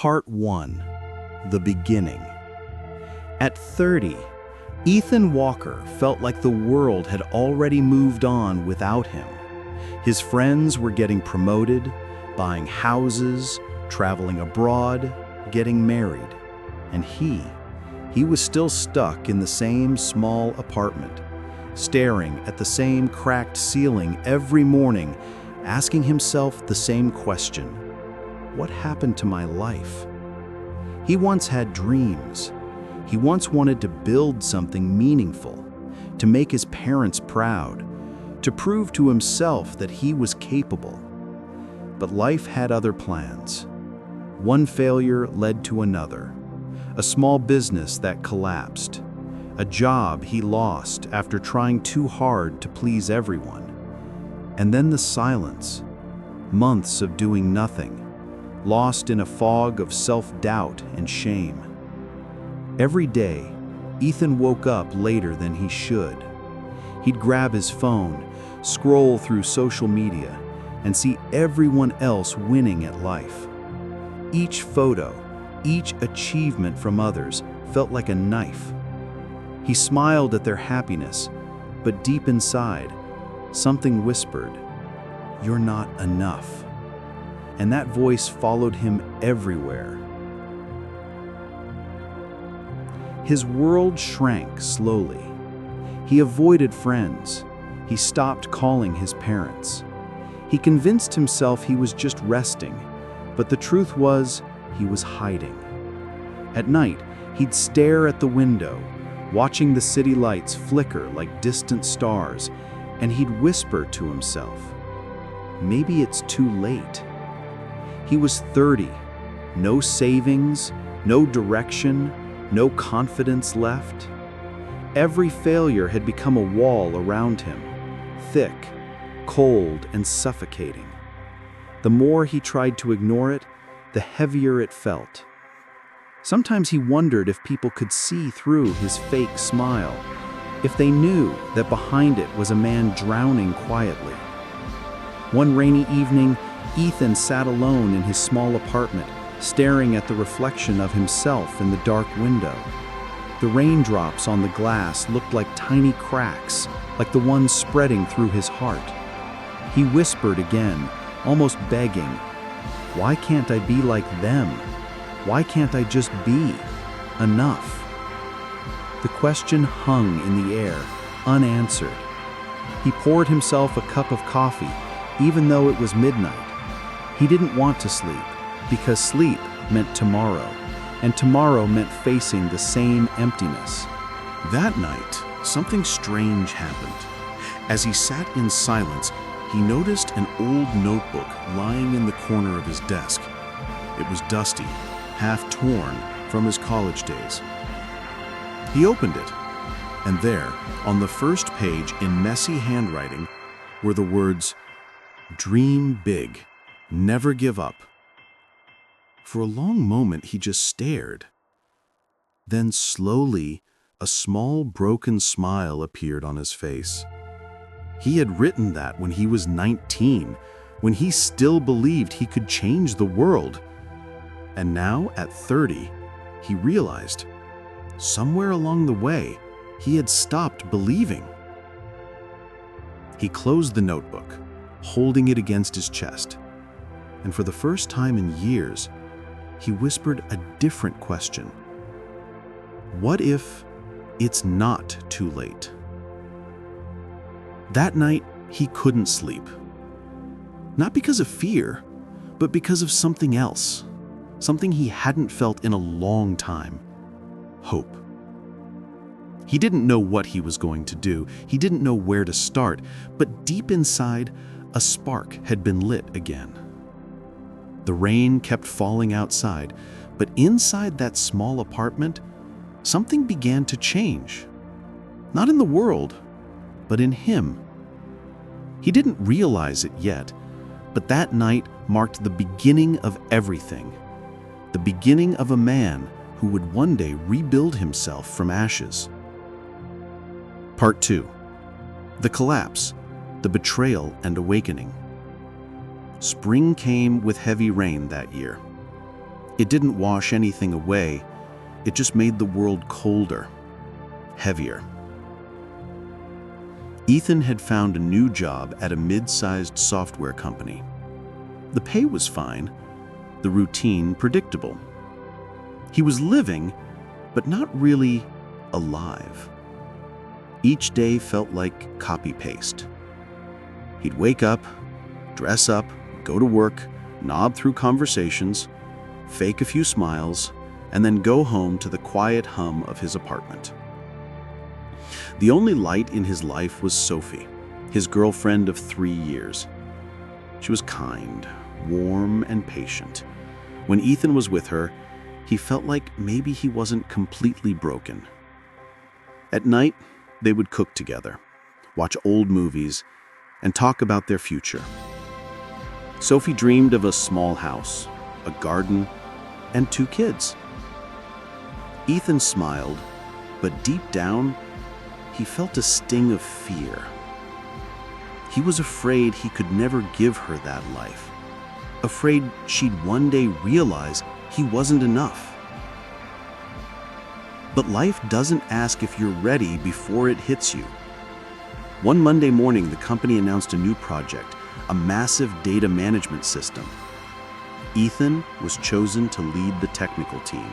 Part 1. The Beginning. At 30, Ethan Walker felt like the world had already moved on without him. His friends were getting promoted, buying houses, traveling abroad, getting married. And he was still stuck in the same small apartment, staring at the same cracked ceiling every morning, asking himself the same question: what happened to my life? He once had dreams. He once wanted to build something meaningful, to make his parents proud, to prove to himself that he was capable. But life had other plans. One failure led to another. A small business that collapsed. A job he lost after trying too hard to please everyone. And then the silence. Months of doing nothing, lost in a fog of self-doubt and shame. Every day, Ethan woke up later than he should. He'd grab his phone, scroll through social media, and see everyone else winning at life. Each photo, each achievement from others felt like a knife. He smiled at their happiness, but deep inside, something whispered, "You're not enough." And that voice followed him everywhere. His world shrank slowly. He avoided friends. He stopped calling his parents. He convinced himself he was just resting, but the truth was, he was hiding. At night, he'd stare at the window, watching the city lights flicker like distant stars, and he'd whisper to himself, "Maybe it's too late." He was 30, no savings, no direction, no confidence left. Every failure had become a wall around him, thick, cold, and suffocating. The more he tried to ignore it, the heavier it felt. Sometimes he wondered if people could see through his fake smile, if they knew that behind it was a man drowning quietly. One rainy evening, Ethan sat alone in his small apartment, staring at the reflection of himself in the dark window. The raindrops on the glass looked like tiny cracks, like the ones spreading through his heart. He whispered again, almost begging, "Why can't I be like them? Why can't I just be enough?" The question hung in the air, unanswered. He poured himself a cup of coffee, even though it was midnight. He didn't want to sleep, because sleep meant tomorrow, and tomorrow meant facing the same emptiness. That night, something strange happened. As he sat in silence, he noticed an old notebook lying in the corner of his desk. It was dusty, half torn from his college days. He opened it, and there, on the first page in messy handwriting, were the words, "Dream big, never give up." For a long moment, he just stared. Then slowly, a small broken smile appeared on his face. He had written that when he was 19, when he still believed he could change the world. And now, at 30, he realized, somewhere along the way, he had stopped believing. He closed the notebook, holding it against his chest. And for the first time in years, he whispered a different question. What if it's not too late? That night, he couldn't sleep. Not because of fear, but because of something else. Something he hadn't felt in a long time. Hope. He didn't know what he was going to do. He didn't know where to start. But deep inside, a spark had been lit again. The rain kept falling outside, but inside that small apartment, something began to change. Not in the world, but in him. He didn't realize it yet, but that night marked the beginning of everything. The beginning of a man who would one day rebuild himself from ashes. Part 2. The collapse, the betrayal and awakening. Spring came with heavy rain that year. It didn't wash anything away, it just made the world colder, heavier. Ethan had found a new job at a mid-sized software company. The pay was fine, the routine predictable. He was living, but not really alive. Each day felt like copy-paste. He'd wake up, dress up, go to work, nod through conversations, fake a few smiles, and then go home to the quiet hum of his apartment. The only light in his life was Sophie, his girlfriend of 3 years. She was kind, warm, and patient. When Ethan was with her, he felt like maybe he wasn't completely broken. At night, they would cook together, watch old movies, and talk about their future. Sophie dreamed of a small house, a garden, and 2 kids. Ethan smiled, but deep down, he felt a sting of fear. He was afraid he could never give her that life, afraid she'd one day realize he wasn't enough. But life doesn't ask if you're ready before it hits you. One Monday morning, the company announced a new project, a massive data management system. Ethan was chosen to lead the technical team.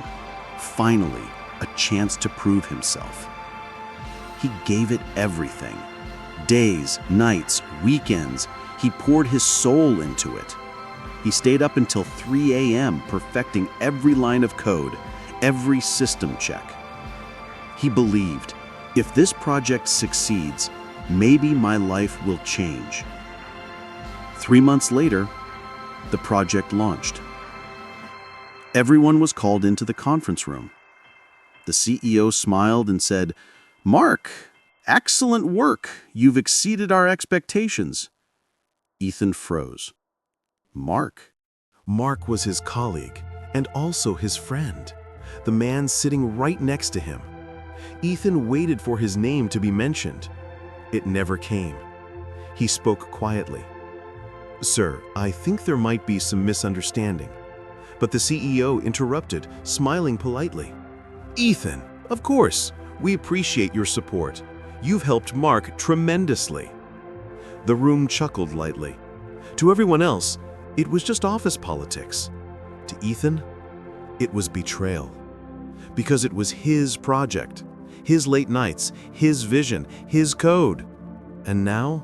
Finally, a chance to prove himself. He gave it everything. Days, nights, weekends, he poured his soul into it. He stayed up until 3 a.m. perfecting every line of code, every system check. He believed, if this project succeeds, maybe my life will change. 3 months later, the project launched. Everyone was called into the conference room. The CEO smiled and said, "Mark, excellent work. You've exceeded our expectations." Ethan froze. Mark? Mark was his colleague and also his friend, the man sitting right next to him. Ethan waited for his name to be mentioned. It never came. He spoke quietly. "Sir, I think there might be some misunderstanding." But the CEO interrupted, smiling politely. "Ethan, of course, we appreciate your support. You've helped Mark tremendously." The room chuckled lightly. To everyone else, it was just office politics. To Ethan, it was betrayal. Because it was his project, his late nights, his vision, his code. And now,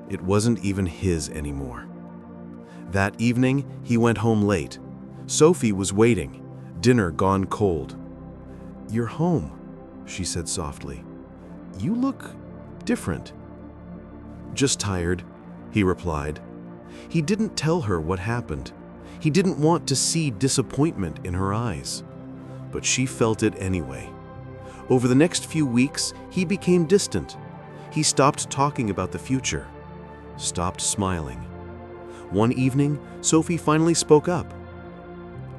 it wasn't even his anymore. That evening, he went home late. Sophie was waiting, dinner gone cold. "You're home," she said softly. "You look different." "Just tired," he replied. He didn't tell her what happened. He didn't want to see disappointment in her eyes. But she felt it anyway. Over the next few weeks, he became distant. He stopped talking about the future, stopped smiling. One evening, Sophie finally spoke up.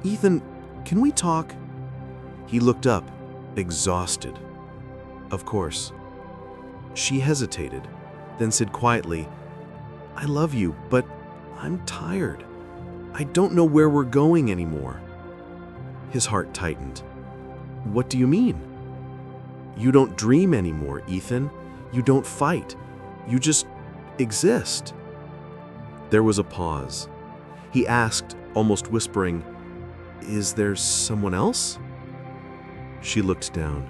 "Ethan, can we talk?" He looked up, exhausted. "Of course." She hesitated, then said quietly, "I love you, but I'm tired. I don't know where we're going anymore." His heart tightened. "What do you mean?" "You don't dream anymore, Ethan. You don't fight. You just exist." There was a pause. He asked, almost whispering, "Is there someone else?" She looked down,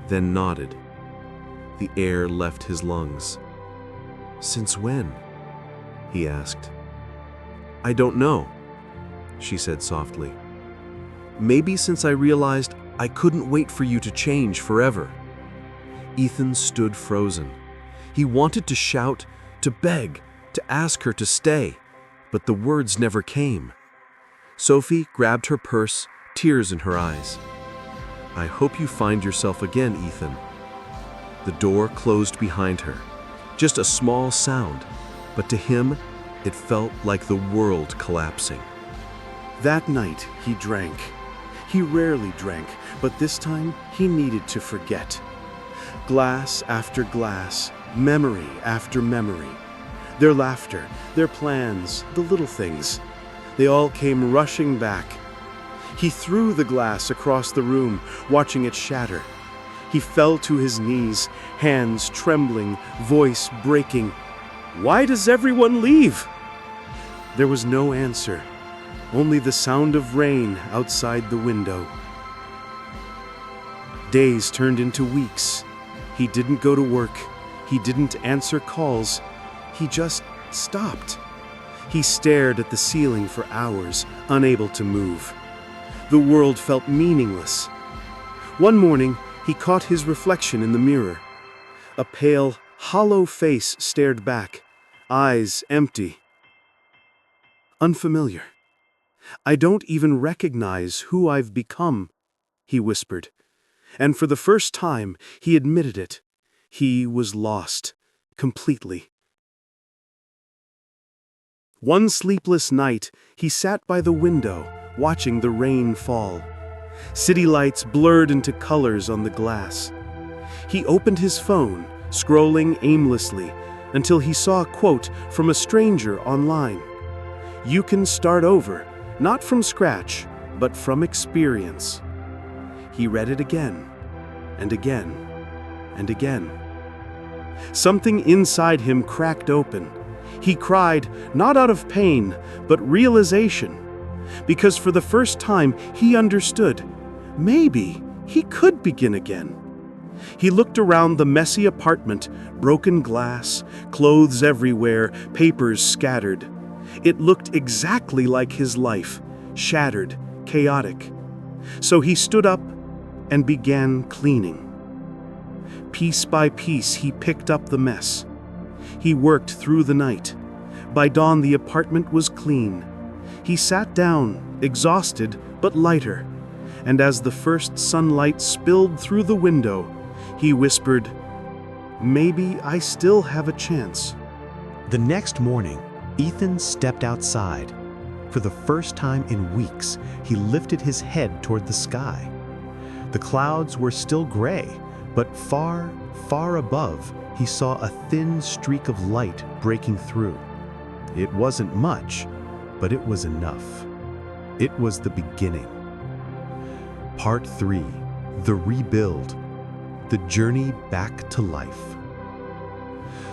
then nodded. The air left his lungs. "Since when?" he asked. "I don't know," she said softly. "Maybe since I realized I couldn't wait for you to change forever." Ethan stood frozen. He wanted to shout, to beg, to ask her to stay, but the words never came. Sophie grabbed her purse, tears in her eyes. "I hope you find yourself again, Ethan." The door closed behind her. Just a small sound, but to him, it felt like the world collapsing. That night, he drank. He rarely drank, but this time he needed to forget. Glass after glass, memory after memory. Their laughter, their plans, the little things. They all came rushing back. He threw the glass across the room, watching it shatter. He fell to his knees, hands trembling, voice breaking. "Why does everyone leave?" There was no answer, only the sound of rain outside the window. Days turned into weeks. He didn't go to work. He didn't answer calls. He just stopped. He stared at the ceiling for hours, unable to move. The world felt meaningless. One morning, he caught his reflection in the mirror. A pale, hollow face stared back, eyes empty. Unfamiliar. "I don't even recognize who I've become," he whispered. And for the first time, he admitted it. He was lost, completely. One sleepless night, he sat by the window, watching the rain fall. City lights blurred into colors on the glass. He opened his phone, scrolling aimlessly, until he saw a quote from a stranger online. "You can start over, not from scratch, but from experience." He read it again, and again, and again. Something inside him cracked open. He cried, not out of pain, but realization. Because for the first time, he understood. Maybe he could begin again. He looked around the messy apartment, broken glass, clothes everywhere, papers scattered. It looked exactly like his life, shattered, chaotic. So he stood up and began cleaning. Piece by piece, he picked up the mess. He worked through the night. By dawn, the apartment was clean. He sat down, exhausted but lighter, and as the first sunlight spilled through the window, he whispered, "Maybe I still have a chance." The next morning, Ethan stepped outside. For the first time in weeks, he lifted his head toward the sky. The clouds were still gray, but far, far above, he saw a thin streak of light breaking through. It wasn't much, but it was enough. It was the beginning. Part 3. The Rebuild. The Journey Back to Life.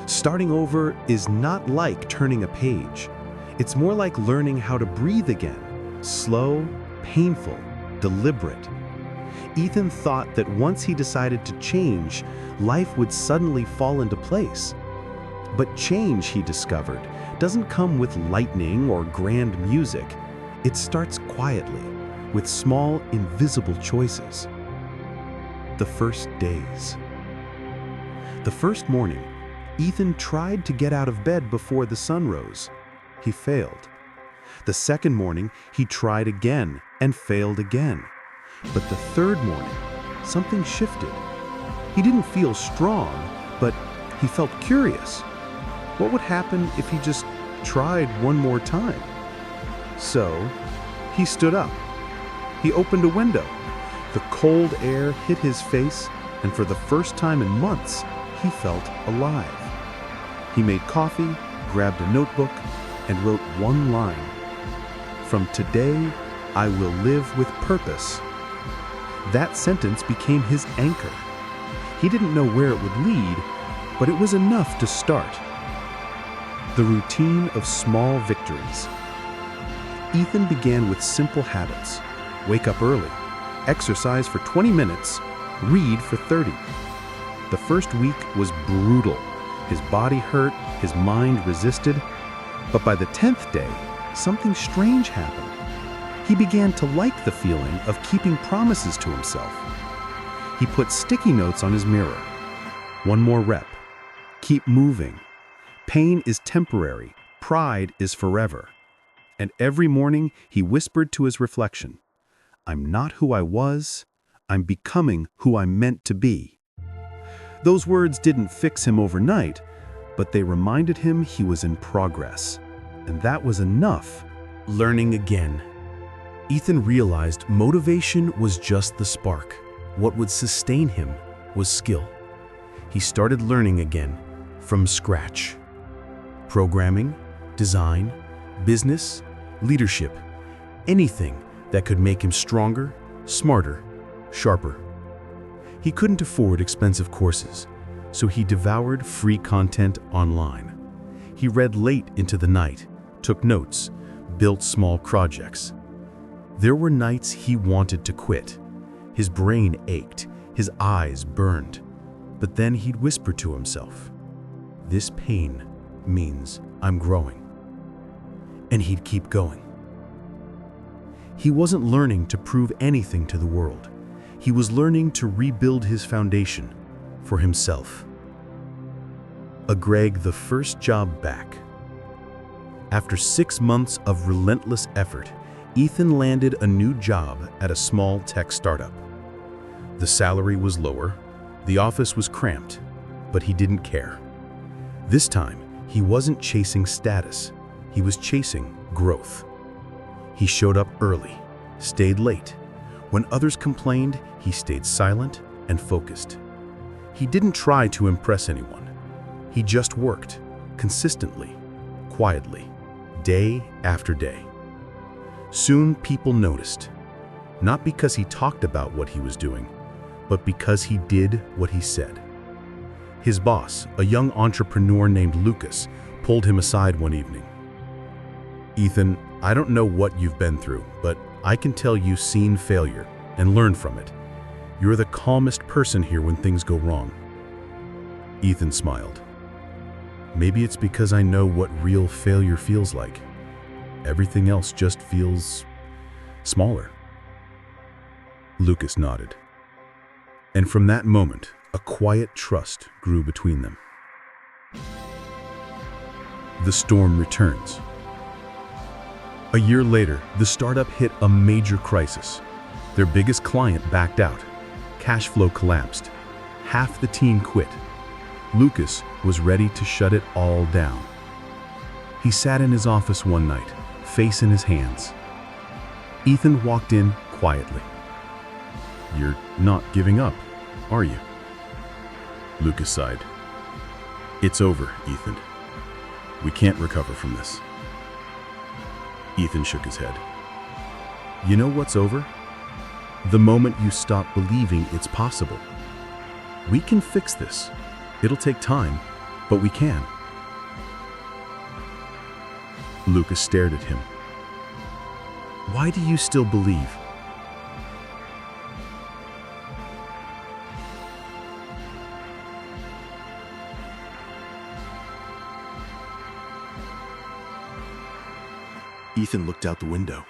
Starting over is not like turning a page. It's more like learning how to breathe again. Slow, painful, deliberate. Ethan thought that once he decided to change, life would suddenly fall into place. But change, he discovered, doesn't come with lightning or grand music. It starts quietly, with small, invisible choices. The first days. The first morning, Ethan tried to get out of bed before the sun rose. He failed. The second morning, he tried again and failed again. But the third morning, something shifted. He didn't feel strong, but he felt curious. What would happen if he just tried one more time? So, he stood up. He opened a window. The cold air hit his face, and for the first time in months, he felt alive. He made coffee, grabbed a notebook, and wrote one line. "From today, I will live with purpose." That sentence became his anchor. He didn't know where it would lead, but it was enough to start. The routine of small victories. Ethan began with simple habits. Wake up early, exercise for 20 minutes, read for 30. The first week was brutal. His body hurt, his mind resisted. But by the 10th day, something strange happened. He began to like the feeling of keeping promises to himself. He put sticky notes on his mirror. One more rep. Keep moving. Pain is temporary. Pride is forever. And every morning, he whispered to his reflection, "I'm not who I was. I'm becoming who I'm meant to be." Those words didn't fix him overnight, but they reminded him he was in progress. And that was enough. Learning again. Ethan realized motivation was just the spark. What would sustain him was skill. He started learning again, from scratch. Programming, design, business, leadership, anything that could make him stronger, smarter, sharper. He couldn't afford expensive courses, so he devoured free content online. He read late into the night, took notes, built small projects. There were nights he wanted to quit. His brain ached, his eyes burned. But then he'd whisper to himself, "This pain means I'm growing." And he'd keep going. He wasn't learning to prove anything to the world. He was learning to rebuild his foundation for himself. Greg, the first job back. After 6 months of relentless effort, Ethan landed a new job at a small tech startup. The salary was lower, the office was cramped, but he didn't care. This time, he wasn't chasing status, he was chasing growth. He showed up early, stayed late. When others complained, he stayed silent and focused. He didn't try to impress anyone. He just worked, consistently, quietly, day after day. Soon people noticed, not because he talked about what he was doing, but because he did what he said. His boss, a young entrepreneur named Lucas, pulled him aside one evening. "Ethan, I don't know what you've been through, but I can tell you've seen failure and learned from it. You're the calmest person here when things go wrong." Ethan smiled. "Maybe it's because I know what real failure feels like. Everything else just feels smaller." Lucas nodded. And from that moment, a quiet trust grew between them. The storm returns. A year later, the startup hit a major crisis. Their biggest client backed out. Cash flow collapsed. Half the team quit. Lucas was ready to shut it all down. He sat in his office one night, face in his hands. Ethan walked in quietly. "You're not giving up, are you?" Lucas sighed. "It's over, Ethan. We can't recover from this." Ethan shook his head. "You know what's over? The moment you stop believing it's possible. We can fix this. It'll take time, but we can." Lucas stared at him. "Why do you still believe?" Ethan looked out the window.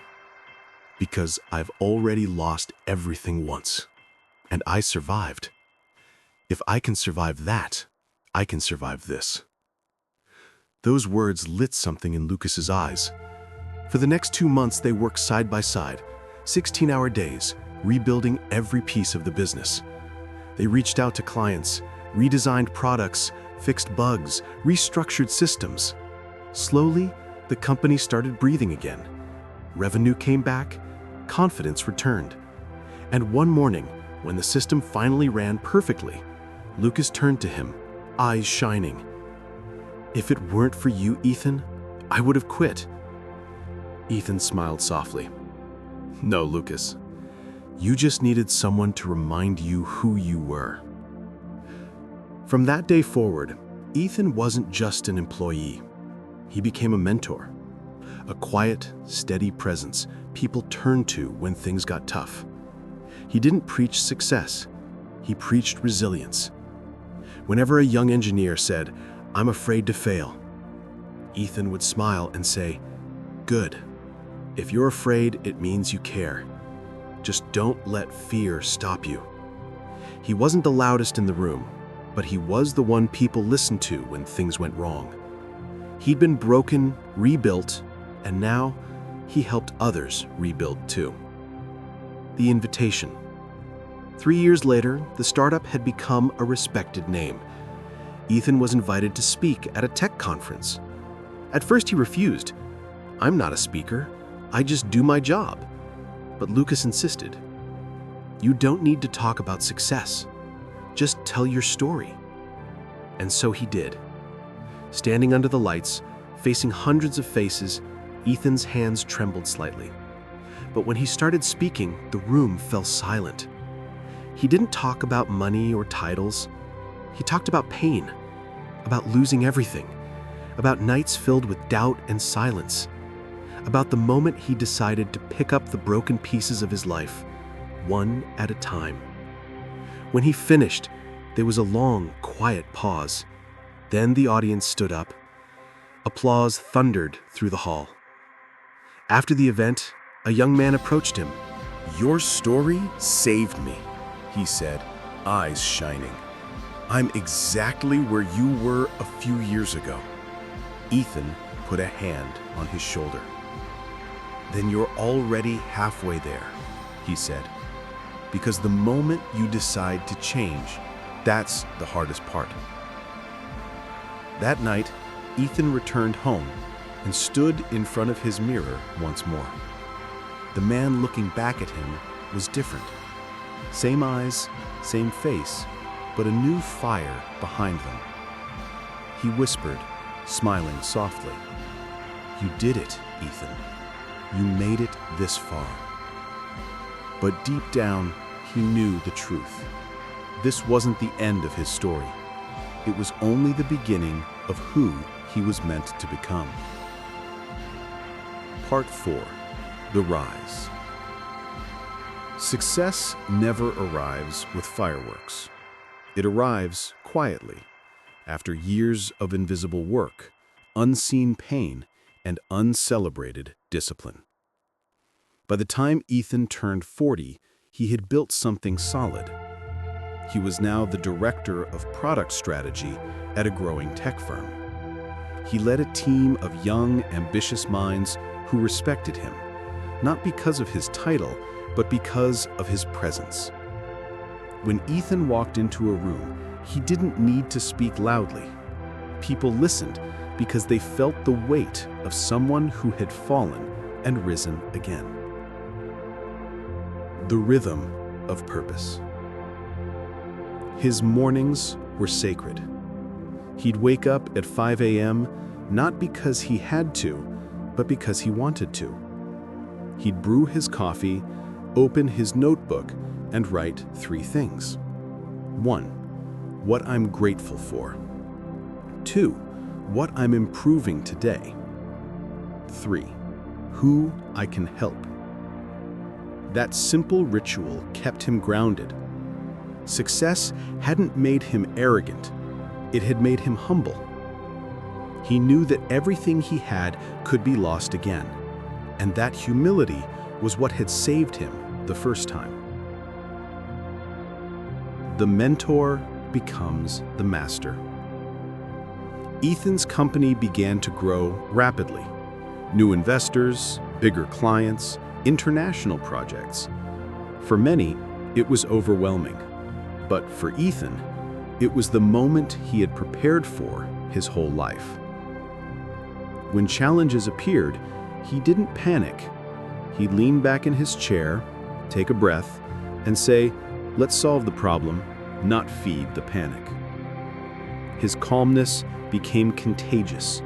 "Because I've already lost everything once, and I survived. If I can survive that, I can survive this." Those words lit something in Lucas's eyes. For the next 2 months, they worked side by side, 16-hour days, rebuilding every piece of the business. They reached out to clients, redesigned products, fixed bugs, restructured systems. Slowly, the company started breathing again. Revenue came back, confidence returned. And one morning, when the system finally ran perfectly, Lucas turned to him, eyes shining. "If it weren't for you, Ethan, I would have quit." Ethan smiled softly. "No, Lucas. You just needed someone to remind you who you were." From that day forward, Ethan wasn't just an employee. He became a mentor, a quiet, steady presence people turned to when things got tough. He didn't preach success, he preached resilience. Whenever a young engineer said, "I'm afraid to fail," Ethan would smile and say, "Good. If you're afraid, it means you care. Just don't let fear stop you." He wasn't the loudest in the room, but he was the one people listened to when things went wrong. He'd been broken, rebuilt, and now he helped others rebuild too. The invitation. 3 years later, the startup had become a respected name. Ethan was invited to speak at a tech conference. At first he refused. "I'm not a speaker. I just do my job." But Lucas insisted. "You don't need to talk about success. Just tell your story." And so he did. Standing under the lights, facing hundreds of faces, Ethan's hands trembled slightly. but when he started speaking, the room fell silent. He didn't talk about money or titles. He talked about pain, about losing everything, about nights filled with doubt and silence, about the moment he decided to pick up the broken pieces of his life, one at a time. When he finished, there was a long, quiet pause. Then the audience stood up. Applause thundered through the hall. After the event, a young man approached him. "Your story saved me," he said, eyes shining. "I'm exactly where you were a few years ago." Ethan put a hand on his shoulder. "Then you're already halfway there," he said. "Because the moment you decide to change, that's the hardest part." That night, Ethan returned home and stood in front of his mirror once more. The man looking back at him was different. Same eyes, same face, but a new fire behind them. He whispered, smiling softly, "You did it, Ethan. You made it this far." But deep down, he knew the truth. This wasn't the end of his story. It was only the beginning of who he was meant to become. Part 4. The Rise. Success never arrives with fireworks. It arrives quietly, after years of invisible work, unseen pain, and uncelebrated discipline. By the time Ethan turned 40, he had built something solid. He was now the director of product strategy at a growing tech firm. He led a team of young, ambitious minds who respected him, not because of his title, but because of his presence. When Ethan walked into a room, he didn't need to speak loudly. People listened because they felt the weight of someone who had fallen and risen again. The rhythm of purpose. His mornings were sacred. He'd wake up at 5 a.m. not because he had to, but because he wanted to. He'd brew his coffee, open his notebook, and write 3 things. 1. What I'm grateful for. 2. What I'm improving today. 3. Who I can help. That simple ritual kept him grounded. Success hadn't made him arrogant. It had made him humble. He knew that everything he had could be lost again, and that humility was what had saved him the first time. The mentor becomes the master. Ethan's company began to grow rapidly. New investors, bigger clients, international projects. For many, it was overwhelming. But for Ethan, it was the moment he had prepared for his whole life. When challenges appeared, he didn't panic. He'd lean back in his chair, take a breath, and say, "Let's solve the problem, not feed the panic." His calmness became contagious.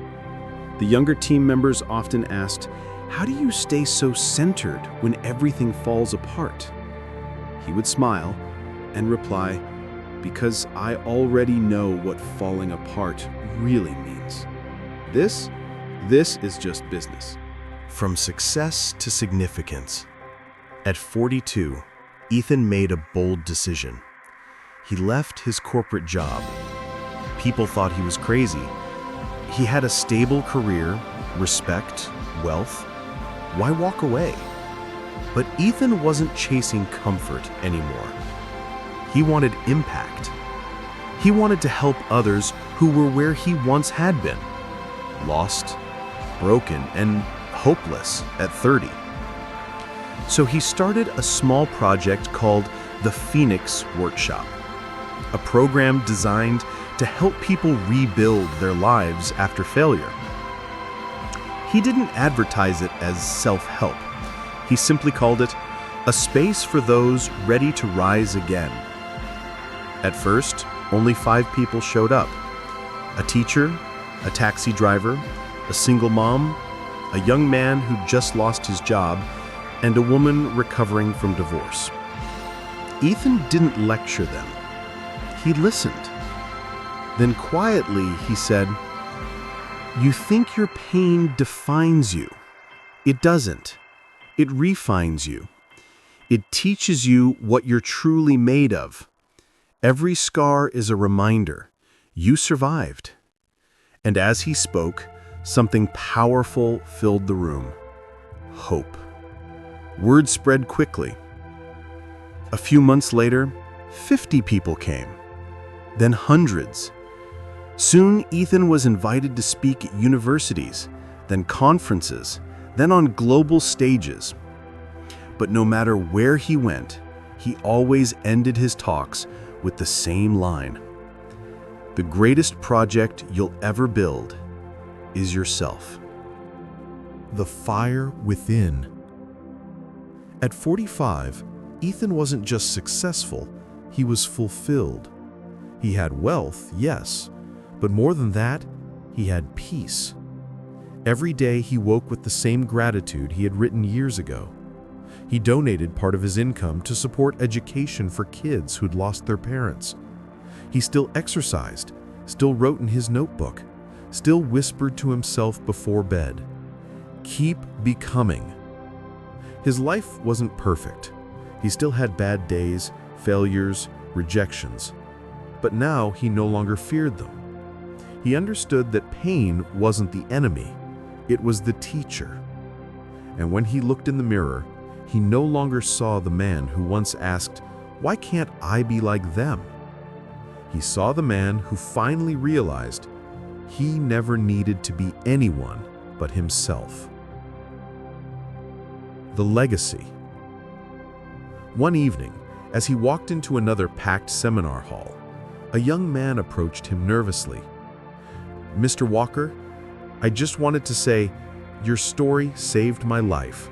The younger team members often asked, "How do you stay so centered when everything falls apart?" He would smile and reply, "Because I already know what falling apart really means. This is just business." From success to significance. At 42, Ethan made a bold decision. He left his corporate job. People thought he was crazy. He had a stable career, respect, wealth. Why walk away? But Ethan wasn't chasing comfort anymore. He wanted impact. He wanted to help others who were where he once had been, lost, broken, and hopeless at 30. So he started a small project called the Phoenix Workshop, a program designed to help people rebuild their lives after failure. He didn't advertise it as self-help. He simply called it a space for those ready to rise again. At first, only 5 people showed up: a teacher, a taxi driver, a single mom, a young man who just lost his job, and a woman recovering from divorce. Ethan didn't lecture them. He listened. Then quietly he said, "You think your pain defines you. It doesn't. It refines you. It teaches you what you're truly made of. Every scar is a reminder. You survived." And as he spoke, something powerful filled the room. Hope. Word spread quickly. A few months later, 50 people came. Then hundreds. Soon, Ethan was invited to speak at universities, then conferences, then on global stages. But no matter where he went, he always ended his talks with the same line: "The greatest project you'll ever build is yourself." The fire within. At 45, Ethan wasn't just successful, he was fulfilled. He had wealth, yes, but more than that, he had peace. Every day he woke with the same gratitude he had written years ago. He donated part of his income to support education for kids who'd lost their parents. He still exercised, still wrote in his notebook, still whispered to himself before bed, "Keep becoming." His life wasn't perfect. He still had bad days, failures, rejections. But now he no longer feared them. He understood that pain wasn't the enemy, it was the teacher. And when he looked in the mirror, he no longer saw the man who once asked, "Why can't I be like them?" He saw the man who finally realized he never needed to be anyone but himself. The legacy. One evening, as he walked into another packed seminar hall, a young man approached him nervously. "Mr. Walker, I just wanted to say, your story saved my life.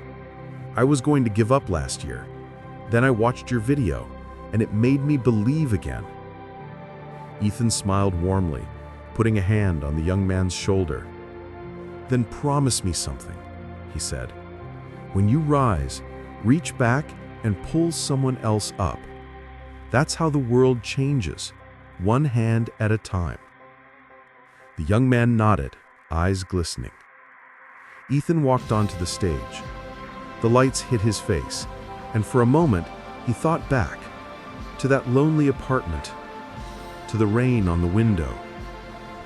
I was going to give up last year. Then I watched your video, and it made me believe again." Ethan smiled warmly, putting a hand on the young man's shoulder. "Then promise me something," he said. "When you rise, reach back and pull someone else up. That's how the world changes, one hand at a time." The young man nodded, eyes glistening. Ethan walked onto the stage. The lights hit his face, and for a moment, he thought back to that lonely apartment, to the rain on the window,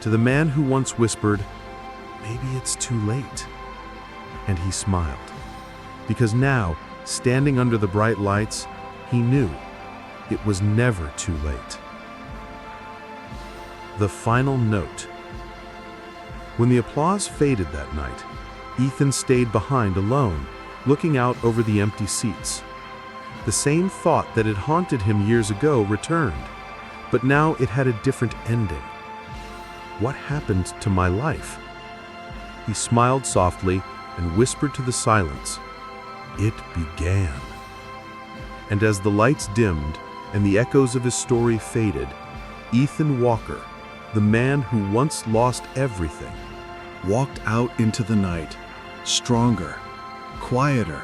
to the man who once whispered, "Maybe it's too late." And he smiled, because now, standing under the bright lights, he knew it was never too late. The final note. When the applause faded that night, Ethan stayed behind alone, looking out over the empty seats. The same thought that had haunted him years ago returned, but now it had a different ending. What happened to my life? He smiled softly and whispered to the silence, "It began." And as the lights dimmed and the echoes of his story faded, Ethan Walker, the man who once lost everything, walked out into the night, stronger, quieter,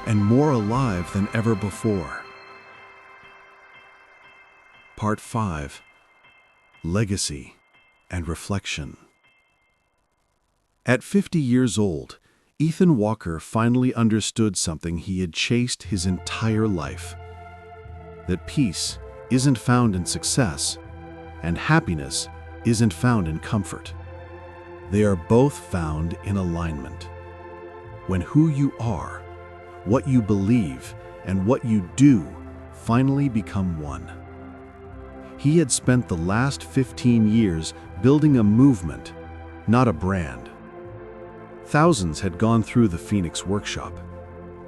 and more alive than ever before. Part 5. Legacy and Reflection. At 50 years old, Ethan Walker finally understood something he had chased his entire life: that peace isn't found in success, and happiness isn't found in comfort. They are both found in alignment. When who you are, what you believe, and what you do finally become one. He had spent the last 15 years building a movement, not a brand. Thousands had gone through the Phoenix workshop,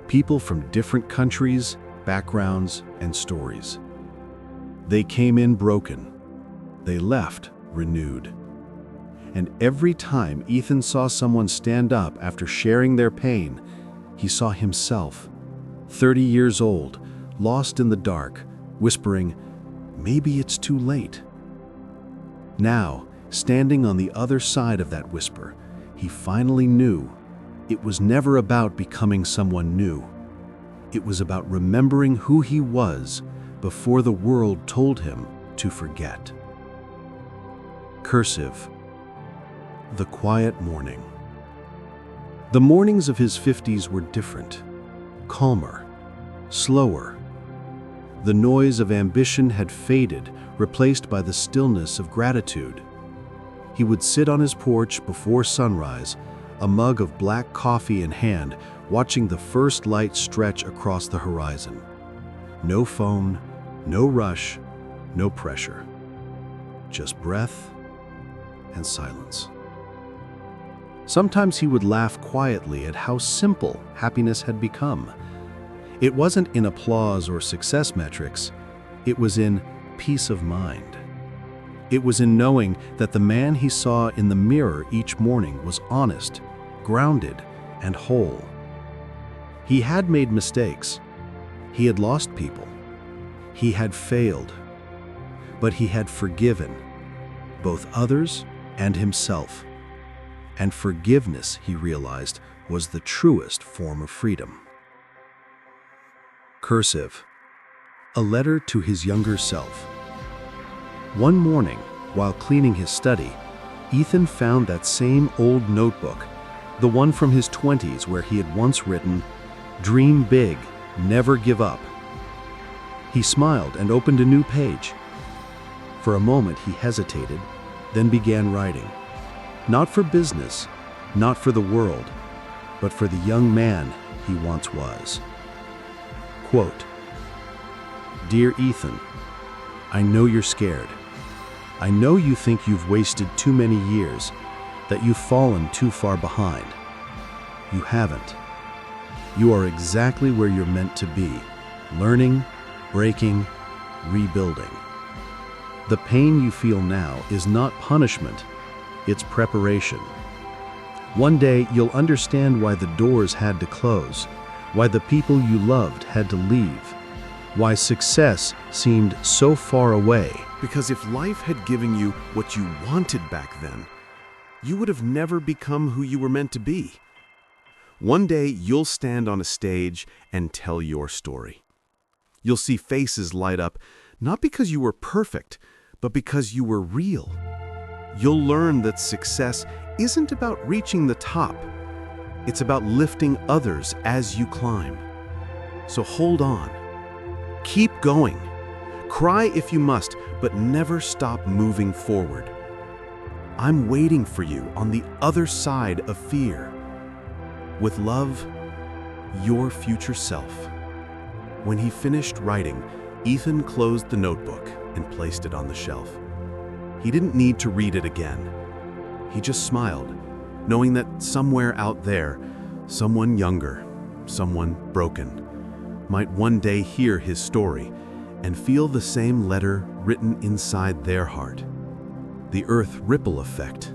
people from different countries, backgrounds, and stories. They came in broken. They left renewed. And every time Ethan saw someone stand up after sharing their pain, he saw himself, 30 years old, lost in the dark, whispering, "Maybe it's too late." Now, standing on the other side of that whisper, he finally knew it was never about becoming someone new. It was about remembering who he was before the world told him to forget. Cursive. The quiet morning. The mornings of his 50s were different, calmer, slower. The noise of ambition had faded, replaced by the stillness of gratitude. He would sit on his porch before sunrise, a mug of black coffee in hand, watching the first light stretch across the horizon. No phone, no rush, no pressure. Just breath and silence. Sometimes he would laugh quietly at how simple happiness had become. It wasn't in applause or success metrics, it was in peace of mind. It was in knowing that the man he saw in the mirror each morning was honest, grounded, and whole. He had made mistakes. He had lost people. He had failed. But he had forgiven, both others and himself. And forgiveness, he realized, was the truest form of freedom. Cursive. A letter to his younger self. One morning, while cleaning his study, Ethan found that same old notebook, the one from his 20s where he had once written, "Dream big, never give up." He smiled and opened a new page. For a moment he hesitated, then began writing. Not for business, not for the world, but for the young man he once was. Quote, "Dear Ethan, I know you're scared. I know you think you've wasted too many years, that you've fallen too far behind. You haven't. You are exactly where you're meant to be, learning, breaking, rebuilding. The pain you feel now is not punishment, it's preparation. One day you'll understand why the doors had to close, why the people you loved had to leave, why success seemed so far away. Because if life had given you what you wanted back then, you would have never become who you were meant to be. One day you'll stand on a stage and tell your story. You'll see faces light up, not because you were perfect, but because you were real. You'll learn that success isn't about reaching the top. It's about lifting others as you climb. So hold on. Keep going. Cry if you must, but never stop moving forward. I'm waiting for you on the other side of fear. With love, your future self." When he finished writing, Ethan closed the notebook and placed it on the shelf. He didn't need to read it again. He just smiled, knowing that somewhere out there, someone younger, someone broken, might one day hear his story and feel the same letter written inside their heart. The Earth ripple effect.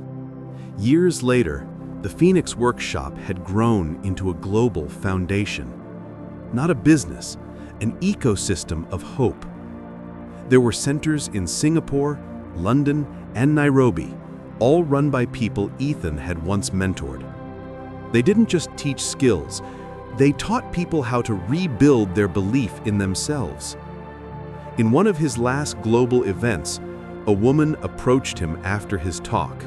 Years later, the Phoenix Workshop had grown into a global foundation. Not a business, an ecosystem of hope. There were centers in Singapore, London, and Nairobi, all run by people Ethan had once mentored. They didn't just teach skills, they taught people how to rebuild their belief in themselves. In one of his last global events, a woman approached him after his talk.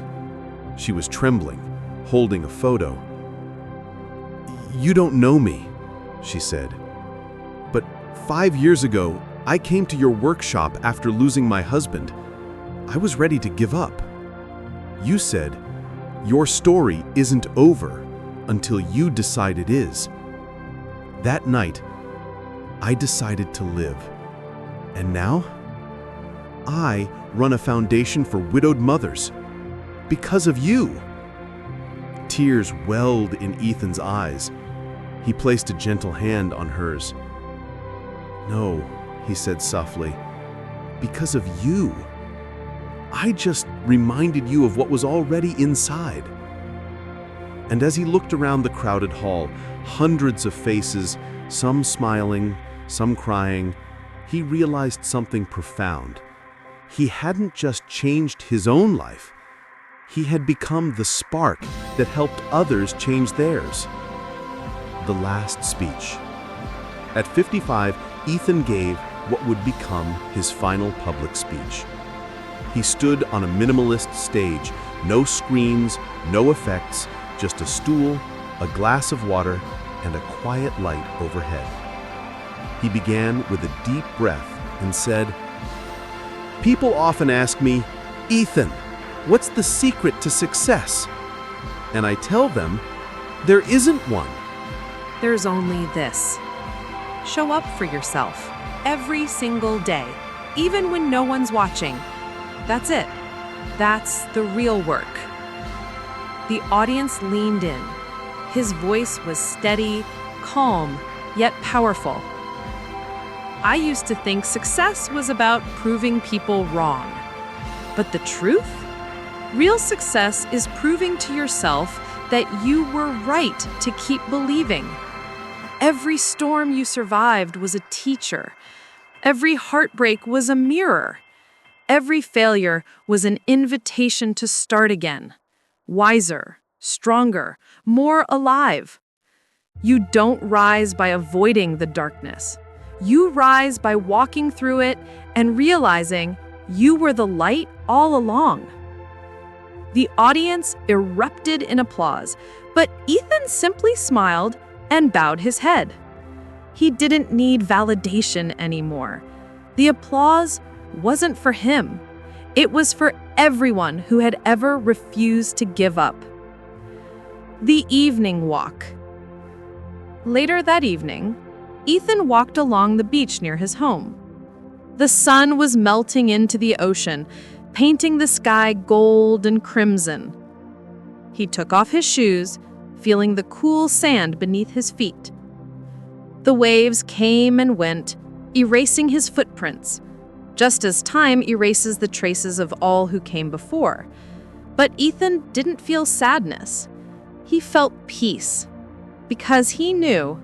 She was trembling, holding a photo. "You don't know me," she said. "But 5 years ago, I came to your workshop after losing my husband. I was ready to give up. You said, your story isn't over until you decide it is. That night, I decided to live. And now, I run a foundation for widowed mothers. Because of you." Tears welled in Ethan's eyes. He placed a gentle hand on hers. "No," he said softly, "because of you. I just reminded you of what was already inside." And as he looked around the crowded hall, hundreds of faces, some smiling, some crying, he realized something profound. He hadn't just changed his own life. He had become the spark that helped others change theirs. The last speech. At 55, Ethan gave what would become his final public speech. He stood on a minimalist stage, no screens, no effects, just a stool, a glass of water, and a quiet light overhead. He began with a deep breath and said, "People often ask me, 'Ethan, what's the secret to success?' And I tell them, there isn't one. There's only this. Show up for yourself every single day, even when no one's watching. That's it. That's the real work." The audience leaned in. His voice was steady, calm, yet powerful. I used to think success was about proving people wrong. But the truth? Real success is proving to yourself that you were right to keep believing. Every storm you survived was a teacher. Every heartbreak was a mirror. Every failure was an invitation to start again. Wiser, stronger, more alive. You don't rise by avoiding the darkness. You rise by walking through it and realizing you were the light all along. The audience erupted in applause, but Ethan simply smiled and bowed his head. He didn't need validation anymore. The applause wasn't for him. It was for everyone who had ever refused to give up. The evening walk. Later that evening, Ethan walked along the beach near his home. The sun was melting into the ocean, painting the sky gold and crimson. He took off his shoes, feeling the cool sand beneath his feet. The waves came and went, erasing his footprints, just as time erases the traces of all who came before. But Ethan didn't feel sadness. He felt peace, because he knew,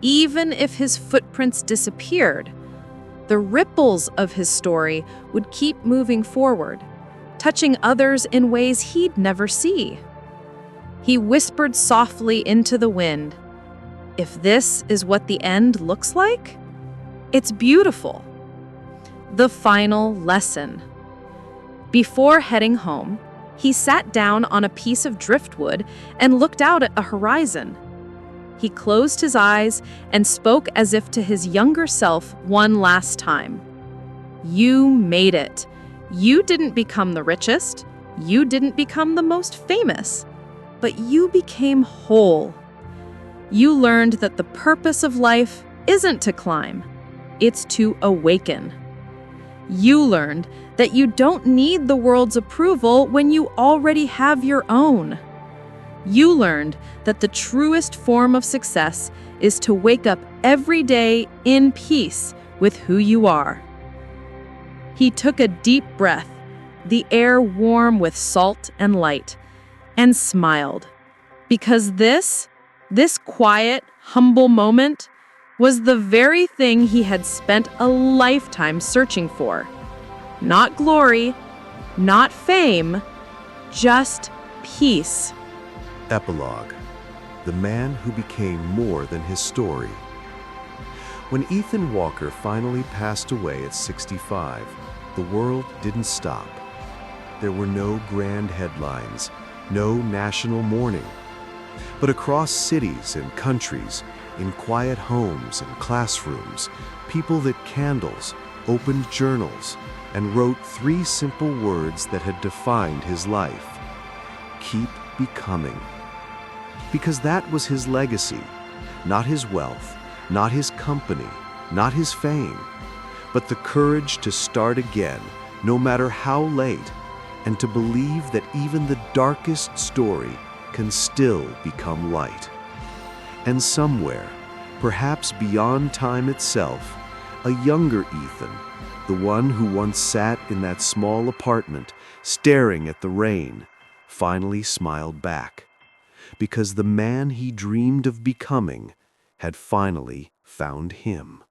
even if his footprints disappeared, the ripples of his story would keep moving forward, touching others in ways he'd never see. He whispered softly into the wind, "If this is what the end looks like, it's beautiful." The final lesson. Before heading home, he sat down on a piece of driftwood and looked out at a horizon. He closed his eyes and spoke as if to his younger self one last time. "You made it. You didn't become the richest. You didn't become the most famous. But you became whole. You learned that the purpose of life isn't to climb. It's to awaken. You learned that you don't need the world's approval when you already have your own. You learned that the truest form of success is to wake up every day in peace with who you are." He took a deep breath, the air warm with salt and light, and smiled, because this quiet, humble moment was the very thing he had spent a lifetime searching for. Not glory, not fame, just peace. Epilogue. The man who became more than his story. When Ethan Walker finally passed away at 65, the world didn't stop. There were no grand headlines, no national mourning. But across cities and countries, in quiet homes and classrooms, people lit candles, opened journals, and wrote 3 simple words that had defined his life. Keep becoming. Because that was his legacy, not his wealth, not his company, not his fame, but the courage to start again, no matter how late, and to believe that even the darkest story can still become light. And somewhere, perhaps beyond time itself, a younger Ethan, the one who once sat in that small apartment, staring at the rain, finally smiled back, because the man he dreamed of becoming had finally found him.